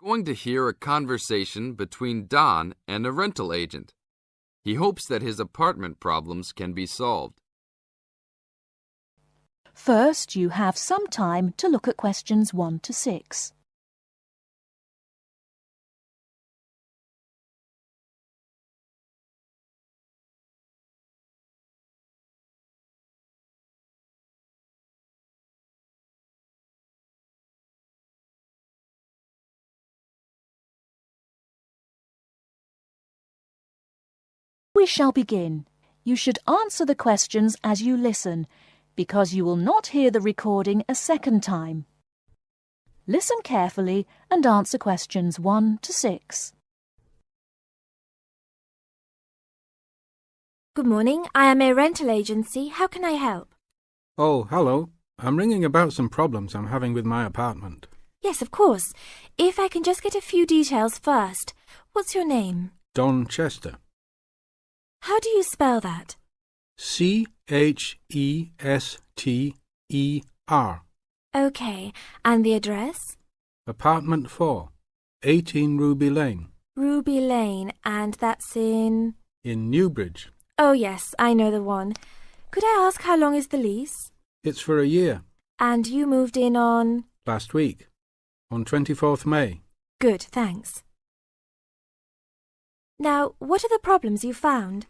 Going to hear a conversation between Don and a rental agent. He hopes that his apartment problems can be solved. First, you have some time to look at questions 1 to 6. We shall begin. You should answer the questions as you listen, because you will not hear the recording a second time. Listen carefully and answer questions 1 to 6. Good morning. I am a rental agency. How can I help? Oh, hello. I'm ringing about some problems I'm having with my apartment. Yes, of course. If I can just get a few details first. What's your name? Don Chester. How do you spell that? Chester. Okay. And the address? Apartment 4, 18 Ruby Lane. Ruby Lane. And that's in... In Newbridge. Oh, yes, I know the one. Could I ask how long is the lease? It's for a year. And you moved in on... Last week. On 24th May. Good, thanks. Now, what are the problems you found?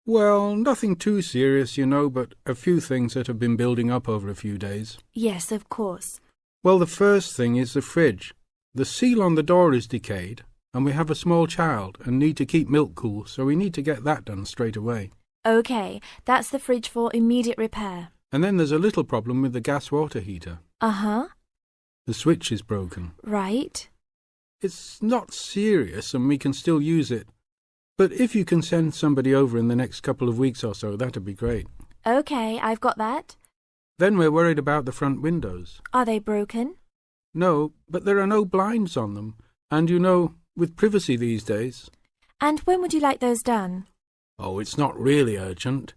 Well, nothing too serious, you know, but a few things that have been building up over a few days. Yes, of course. Well, the first thing is the fridge. The seal on the door is decayed, and we have a small child and need to keep milk cool, so we need to get that done straight away. Okay, that's the fridge for immediate repair. And then there's a little problem with the gas water heater. Uh-huh. The switch is broken. Right. It's not serious and we can still use it. But if you can send somebody over in the next couple of weeks or so, that'd be great. Okay, I've got that. Then we're worried about the front windows. Are they broken? No, but there are no blinds on them. And you know, with privacy these days. And when would you like those done? Oh, it's not really urgent.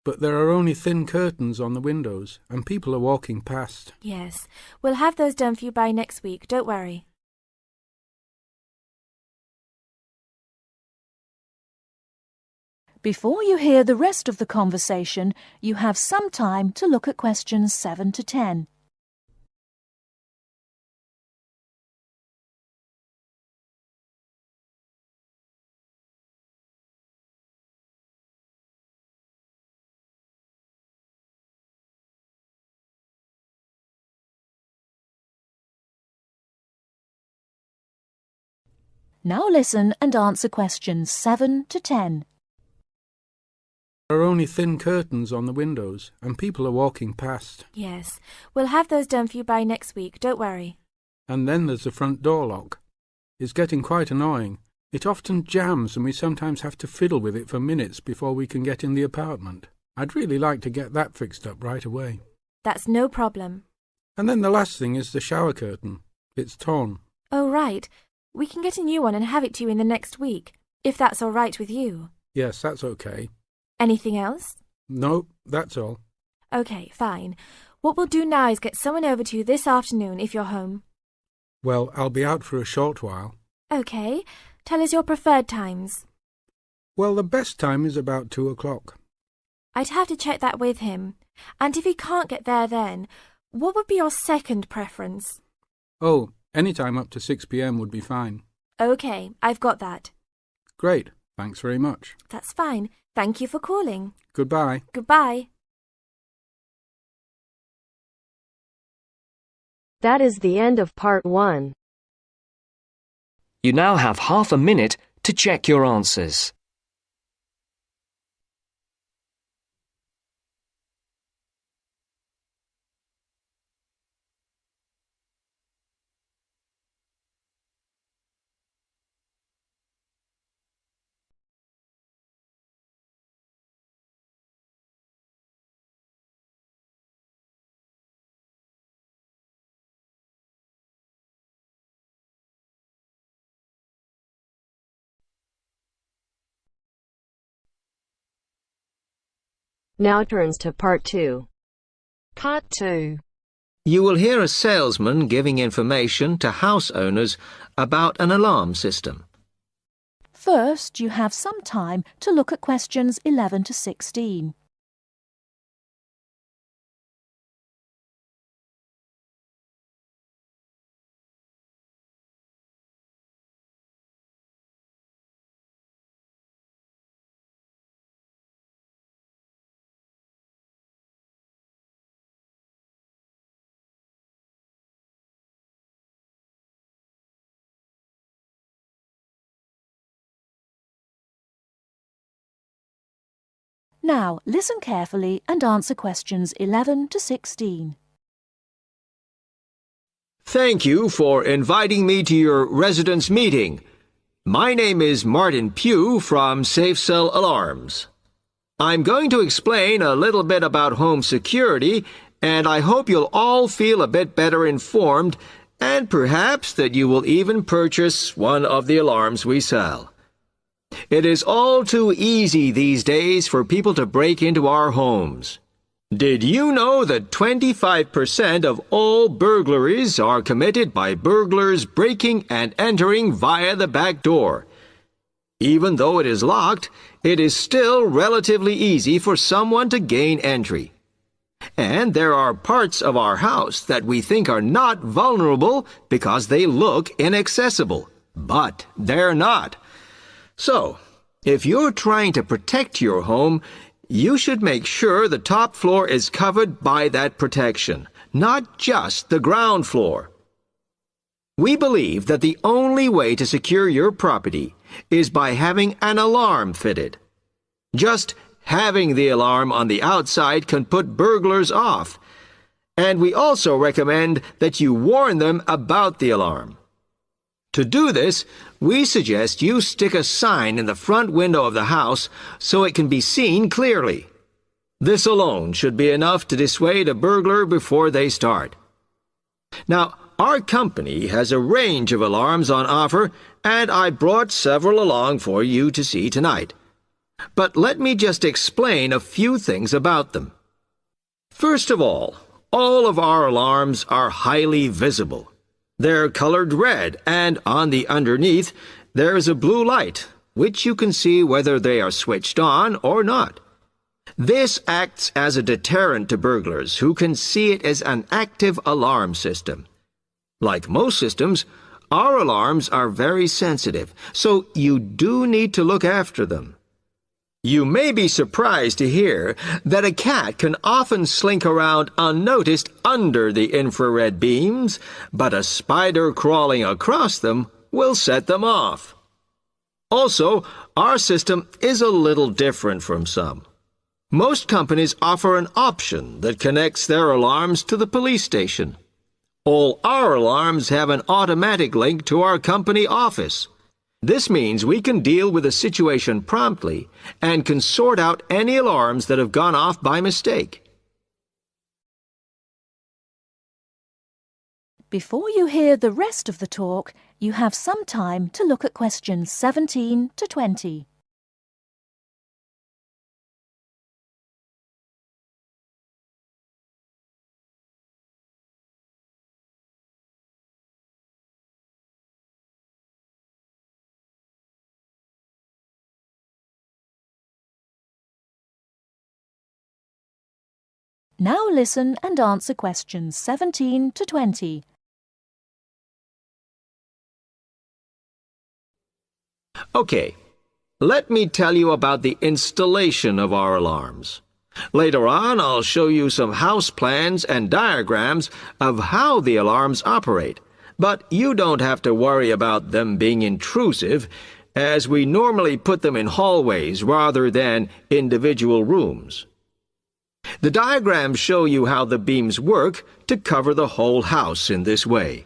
But there are only thin curtains on the windows, and people are walking past. Yes, we'll have those done for you by next week, don't worry. Before you hear the rest of the conversation, you have some time to look at questions 7 to 10. Now listen and answer questions 7 to 10. There are only thin curtains on the windows, and people are walking past. Yes, we'll have those done for you by next week, don't worry. And then there's the front door lock. It's getting quite annoying. It often jams and we sometimes have to fiddle with it for minutes before we can get in the apartment. I'd really like to get that fixed up right away. That's no problem. And then the last thing is the shower curtain. It's torn. Oh, right. We can get a new one and have it to you in the next week, if that's all right with you. Yes, that's okay. Anything else? No, that's all. Okay, fine. What we'll do now is get someone over to you this afternoon if you're home. Well, I'll be out for a short while. Okay. Tell us your preferred times. Well, the best time is about 2 o'clock. I'd have to check that with him. And if he can't get there then, what would be your second preference? Oh, any time up to 6 p.m. would be fine. Okay, I've got that. Great. Thanks very much. That's fine. Thank you for calling. Goodbye. Goodbye. That is the end of part 1. You now have half a minute to check your answers. Now turns to part 2. Part 2. You will hear a salesman giving information to house owners about an alarm system. First, you have some time to look at questions 11 to 16. Now, listen carefully and answer questions 11 to 16. Thank you for inviting me to your residence meeting. My name is Martin Pugh from Safe Cell Alarms. I'm going to explain a little bit about home security, and I hope you'll all feel a bit better informed, and perhaps that you will even purchase one of the alarms we sell. It is all too easy these days for people to break into our homes. Did you know that 25% of all burglaries are committed by burglars breaking and entering via the back door? Even though it is locked, it is still relatively easy for someone to gain entry. And there are parts of our house that we think are not vulnerable because they look inaccessible. But they're not. So, if you're trying to protect your home, you should make sure the top floor is covered by that protection, not just the ground floor. We believe that the only way to secure your property is by having an alarm fitted. Just having the alarm on the outside can put burglars off, and we also recommend that you warn them about the alarm. To do this, we suggest you stick a sign in the front window of the house so it can be seen clearly. This alone should be enough to dissuade a burglar before they start. Now, our company has a range of alarms on offer, and I brought several along for you to see tonight. But let me just explain a few things about them. First of all of our alarms are highly visible. They're colored red, and on the underneath, there is a blue light, which you can see whether they are switched on or not. This acts as a deterrent to burglars who can see it as an active alarm system. Like most systems, our alarms are very sensitive, so you do need to look after them. You may be surprised to hear that a cat can often slink around unnoticed under the infrared beams, but a spider crawling across them will set them off. Also, our system is a little different from some. Most companies offer an option that connects their alarms to the police station. All our alarms have an automatic link to our company office. This means we can deal with a situation promptly and can sort out any alarms that have gone off by mistake. Before you hear the rest of the talk, you have some time to look at questions 17 to 20. Now listen and answer questions 17 to 20. Okay, let me tell you about the installation of our alarms. Later on, I'll show you some house plans and diagrams of how the alarms operate, but you don't have to worry about them being intrusive, as we normally put them in hallways rather than individual rooms. The diagrams show you how the beams work to cover the whole house in this way.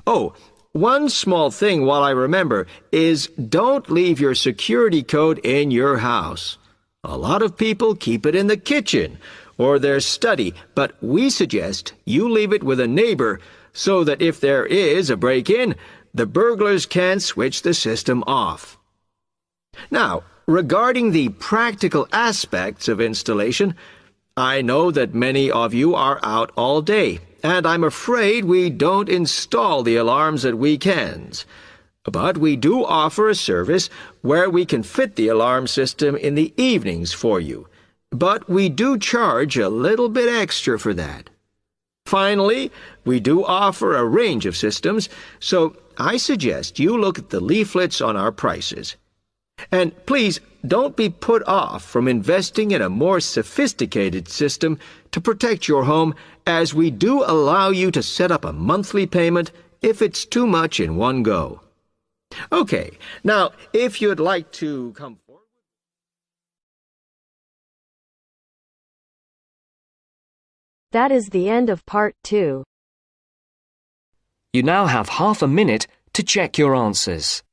Oh, one small thing while I remember is don't leave your security code in your house. A lot of people keep it in the kitchen or their study, but we suggest you leave it with a neighbor so that if there is a break-in, the burglars can switch the system off. Now, regarding the practical aspects of installation, I know that many of you are out all day, and I'm afraid we don't install the alarms at weekends. But we do offer a service where we can fit the alarm system in the evenings for you. But we do charge a little bit extra for that. Finally, we do offer a range of systems, so I suggest you look at the leaflets on our prices. And please don't be put off from investing in a more sophisticated system to protect your home, as we do allow you to set up a monthly payment if it's too much in one go. Okay, now if you'd like to come forward. That is the end of part 2. You now have half a minute to check your answers.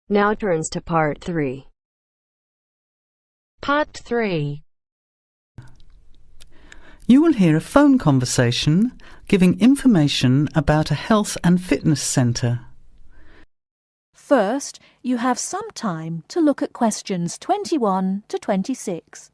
Now turns to part 3. Part 3. You will hear a phone conversation giving information about a health and fitness centre. First, you have some time to look at questions 21 to 26.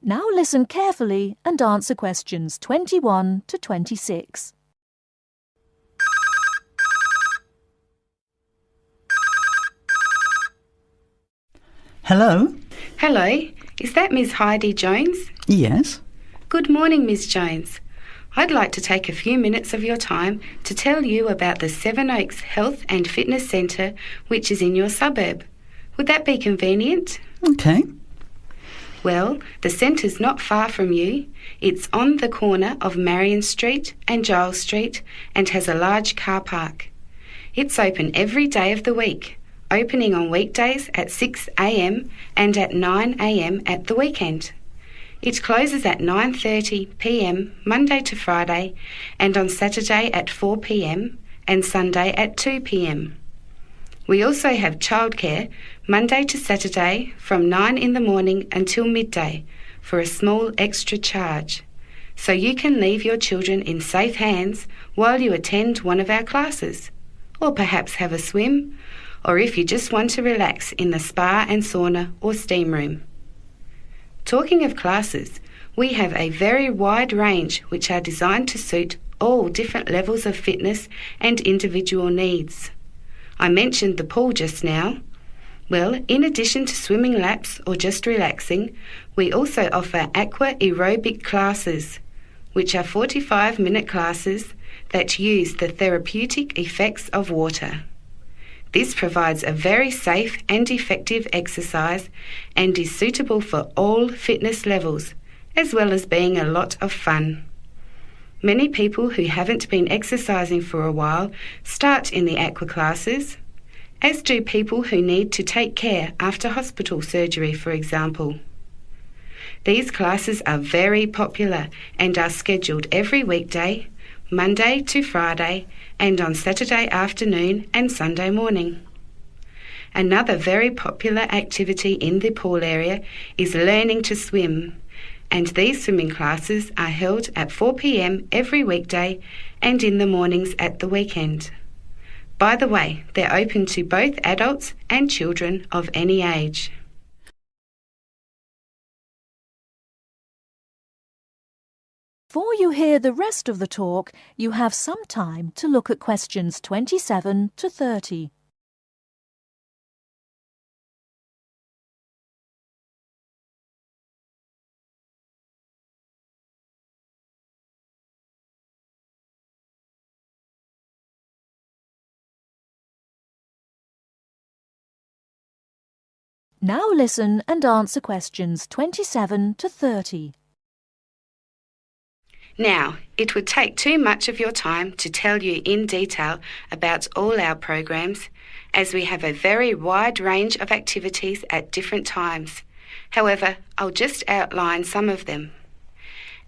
Now listen carefully and answer questions 21 to 26. Hello? Hello, is that Miss Heidi Jones? Yes? Good morning, Miss Jones. I'd like to take a few minutes of your time to tell you about the Seven Oaks Health and Fitness Centre, which is in your suburb. Would that be convenient? Okay. Well, the centre's not far from you. It's on the corner of Marion Street and Giles Street and has a large car park. It's open every day of the week, opening on weekdays at 6 a.m. and at 9 a.m. at the weekend. It closes at 9:30 p.m. Monday to Friday and on Saturday at 4 p.m. and Sunday at 2 p.m. We also have childcare Monday to Saturday from 9 in the morning until midday for a small extra charge, so you can leave your children in safe hands while you attend one of our classes, or perhaps have a swim, or if you just want to relax in the spa and sauna or steam room. Talking of classes, we have a very wide range which are designed to suit all different levels of fitness and individual needs. I mentioned the pool just now. Well, in addition to swimming laps or just relaxing, we also offer aqua aerobic classes, which are 45-minute classes that use the therapeutic effects of water. This provides a very safe and effective exercise and is suitable for all fitness levels, as well as being a lot of fun. Many people who haven't been exercising for a while start in the aqua classes, as do people who need to take care after hospital surgery, for example. These classes are very popular and are scheduled every weekday, Monday to Friday, and on Saturday afternoon and Sunday morning. Another very popular activity in the pool area is learning to swim, and these swimming classes are held at 4 p.m. every weekday and in the mornings at the weekend. By the way, they're open to both adults and children of any age. Before you hear the rest of the talk, you have some time to look at questions 27 to 30. Now listen and answer questions 27 to 30. Now, it would take too much of your time to tell you in detail about all our programs, as we have a very wide range of activities at different times. However, I'll just outline some of them.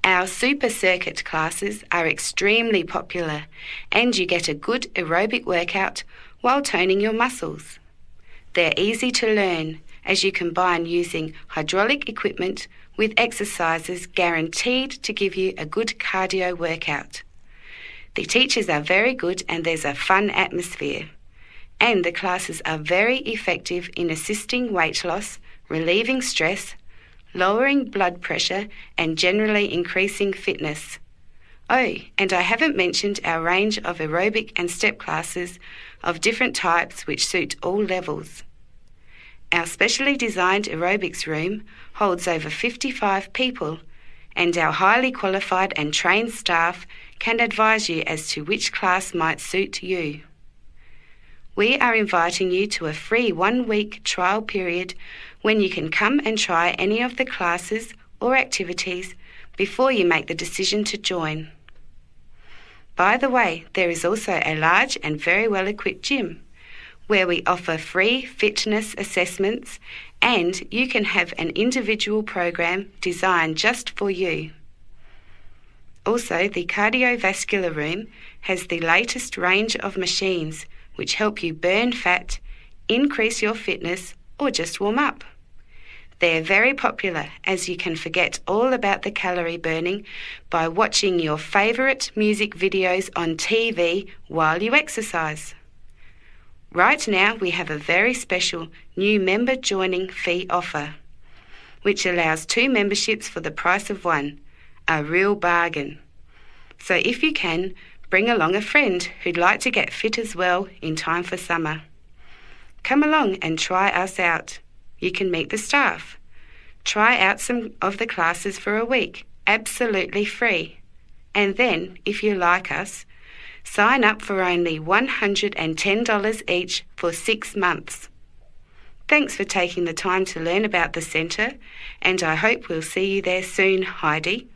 Our super circuit classes are extremely popular, and you get a good aerobic workout while toning your muscles. They're easy to learn, as you combine using hydraulic equipment with exercises guaranteed to give you a good cardio workout. The teachers are very good and there's a fun atmosphere. And the classes are very effective in assisting weight loss, relieving stress, lowering blood pressure and generally increasing fitness. Oh, and I haven't mentioned our range of aerobic and step classes of different types which suit all levels. Our specially designed aerobics room holds over 55 people, and our highly qualified and trained staff can advise you as to which class might suit you. We are inviting you to a free 1-week trial period when you can come and try any of the classes or activities before you make the decision to join. By the way, there is also a large and very well-equipped gym, where we offer free fitness assessments, and you can have an individual program designed just for you. Also, the cardiovascular room has the latest range of machines which help you burn fat, increase your fitness, or just warm up. They're very popular, as you can forget all about the calorie burning by watching your favourite music videos on TV while you exercise. Right now, we have a very special new member joining fee offer, which allows 2 memberships for the price of 1, a real bargain. So if you can, bring along a friend who'd like to get fit as well in time for summer. Come along and try us out. You can meet the staff. Try out some of the classes for a week, absolutely free. And then, if you like us, sign up for only $110 each for 6 months. Thanks for taking the time to learn about the centre, and I hope we'll see you there soon, Heidi.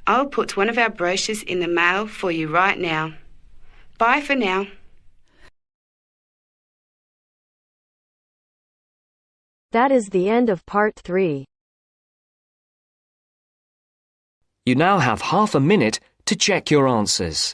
I'll put one of our brochures in the mail for you right now. Bye for now. That is the end of part 3. You now have half a minute to check your answers.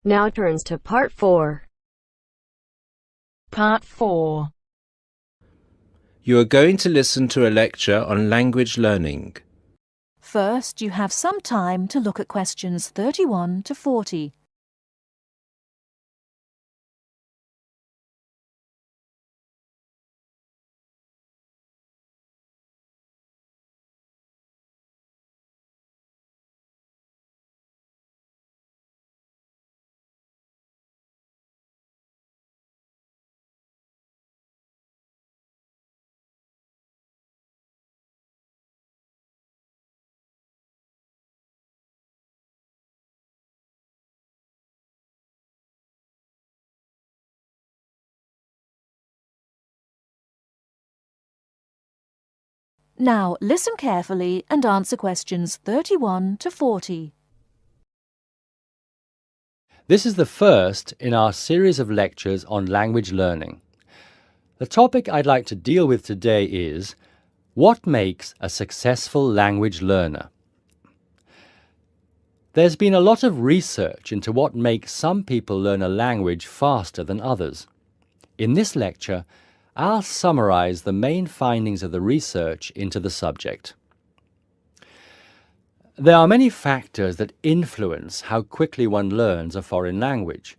Now turns to part 4. Part 4. You are going to listen to a lecture on language learning. First, you have some time to look at questions 31 to 40. Now listen carefully and answer questions 31 to 40. This is the first in our series of lectures on language learning. The topic I'd like to deal with today is what makes a successful language learner? There's been a lot of research into what makes some people learn a language faster than others. In this lecture, I'll summarize the main findings of the research into the subject. There are many factors that influence how quickly one learns a foreign language,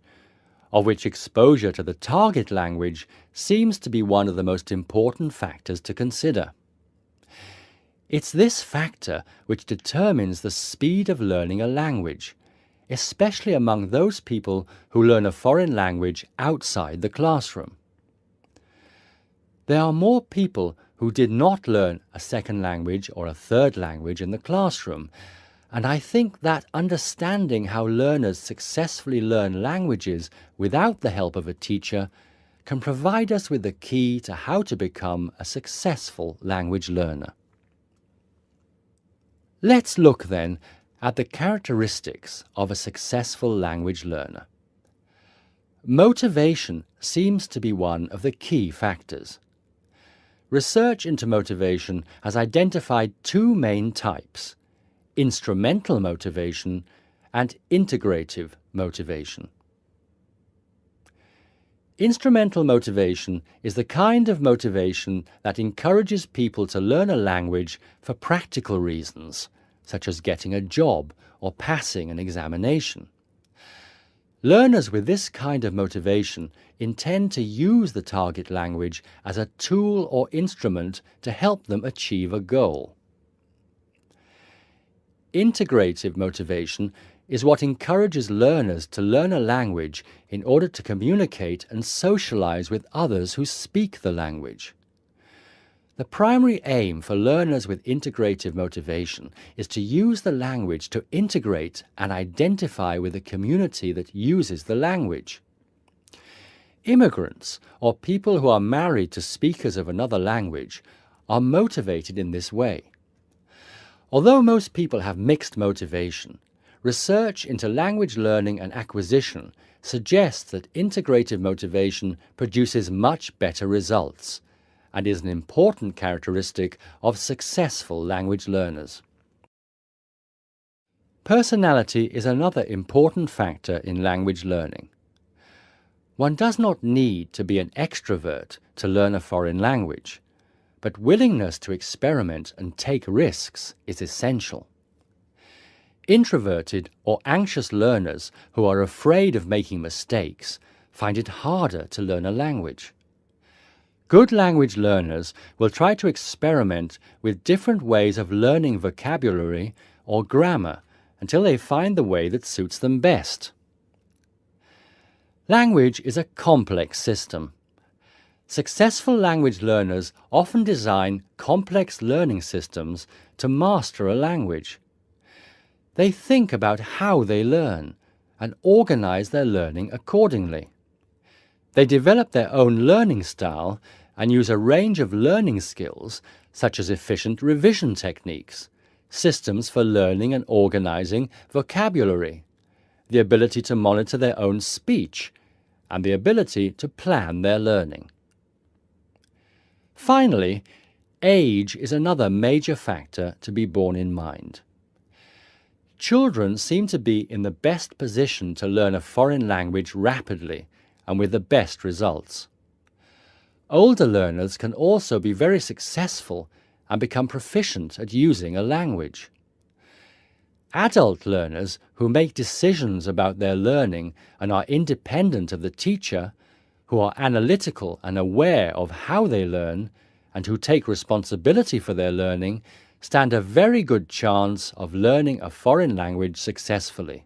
of which exposure to the target language seems to be one of the most important factors to consider. It's this factor which determines the speed of learning a language, especially among those people who learn a foreign language outside the classroom. There are more people who did not learn a second language or a third language in the classroom, and I think that understanding how learners successfully learn languages without the help of a teacher can provide us with the key to how to become a successful language learner. Let's look then at the characteristics of a successful language learner. Motivation seems to be one of the key factors. Research into motivation has identified two main types: instrumental motivation and integrative motivation. Instrumental motivation is the kind of motivation that encourages people to learn a language for practical reasons, such as getting a job or passing an examination. Learners with this kind of motivation intend to use the target language as a tool or instrument to help them achieve a goal. Integrative motivation is what encourages learners to learn a language in order to communicate and socialize with others who speak the language. The primary aim for learners with integrative motivation is to use the language to integrate and identify with the community that uses the language. Immigrants, or people who are married to speakers of another language, are motivated in this way. Although most people have mixed motivation, research into language learning and acquisition suggests that integrative motivation produces much better results and is an important characteristic of successful language learners. Personality is another important factor in language learning. One does not need to be an extrovert to learn a foreign language, but willingness to experiment and take risks is essential. Introverted or anxious learners who are afraid of making mistakes find it harder to learn a language. Good language learners will try to experiment with different ways of learning vocabulary or grammar until they find the way that suits them best. Language is a complex system. Successful language learners often design complex learning systems to master a language. They think about how they learn and organize their learning accordingly. They develop their own learning style and use a range of learning skills such as efficient revision techniques, systems for learning and organizing vocabulary, the ability to monitor their own speech, and the ability to plan their learning. Finally, age is another major factor to be borne in mind. Children seem to be in the best position to learn a foreign language rapidly and with the best results. Older learners can also be very successful and become proficient at using a language. Adult learners who make decisions about their learning and are independent of the teacher, who are analytical and aware of how they learn, and who take responsibility for their learning, stand a very good chance of learning a foreign language successfully.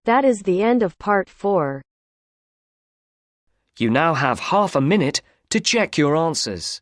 That is the end of part 4. You now have half a minute to check your answers.